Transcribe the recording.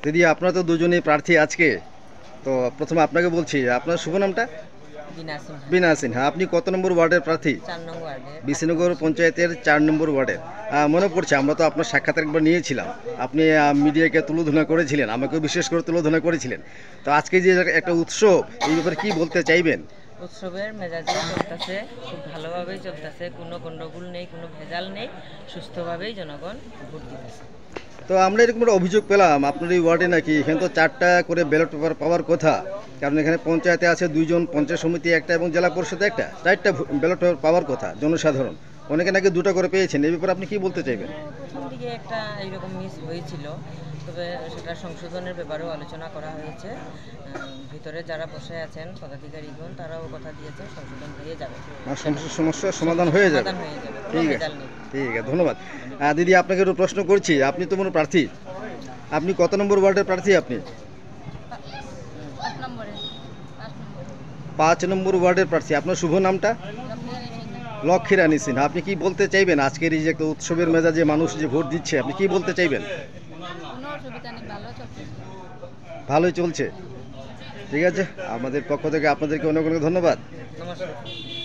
দিদি, আপনারা তো দুজনেই প্রার্থী আজকে, তো প্রথমে আপনাকে বলছি আপনার শুভ নামটা? বিনা সিনহা। আপনি কত নম্বর ওয়ার্ডের প্রার্থী? 4 নং ওয়ার্ডের বিশনগর পঞ্চায়েতের 4 নম্বর ওয়ার্ডের। মনে পড়ছে, আমরা তো আপনার সাক্ষাৎ একবার নিয়েছিলাম, আপনি মিডিয়াকে তুলোধনা করেছিলেন, আমাকেও বিশেষ করে তুলোধনা করেছিলেন। তো আজকে যে একটা উৎসব, এই ব্যাপারে কি বলতে চাইবেন? উৎসবের মেজাজে চলতেছে, খুব ভালোভাবেই চলতেছে, কোনো গন্ডগোল নেই, কোনো ভেজাল নেই, সুস্থভাবেই জনগণ ভোট দিতেছে। তো আমরা এরকম একটা অভিযোগ পেলাম আপনার এই ওয়ার্ডে নাকি এখানে তো 4টা করে ব্যালট পেপার পাওয়ার কথা, কারণ এখানে পঞ্চায়েতে আছে 2 জন, পঞ্চায়েত সমিতি একটা এবং জেলা পরিষদে একটা, 4টা ব্যালট পেপার পাওয়ার কথা জনসাধারণ, অনেকে নাকি 2টা করে পেয়েছেন। এই ব্যাপারে আপনি কি বলতে চাইবেন? প্রথম দিকে একটা এইরকম মিস হয়েছিল, তবে সেটা সংশোধনের ব্যাপারেও আলোচনা করা হয়েছে। ভিতরে যারা বসে আছেন পদাধিকারীগণ, তারাও কথা দিয়েছে সংশোধন হয়ে যাবে, সমস্যার সমাধান হয়ে যাবে। ঠিক আছে, ঠিক আছে, ধন্যবাদ। দিদি, আপনাকে একটু প্রশ্ন করছি, আপনি তো মনে প্রার্থী, আপনি কত নম্বর ওয়ার্ডের প্রার্থী? আপনি 5 নম্বর ওয়ার্ডের প্রার্থী। আপনার শুভ নামটা? লক্ষ্মী রানী সিনহা। আপনি কি বলতে চাইবেন আজকের এই যে একটা উৎসবের মেজাজে মানুষ যে ভোট দিচ্ছে, আপনি কি বলতে চাইবেন? ভালোই চলছে। ভালোই চলছে। ঠিক আছে, আমাদের পক্ষ থেকে আপনাদেরকে অনেক অনেক ধন্যবাদ। নমস্কার।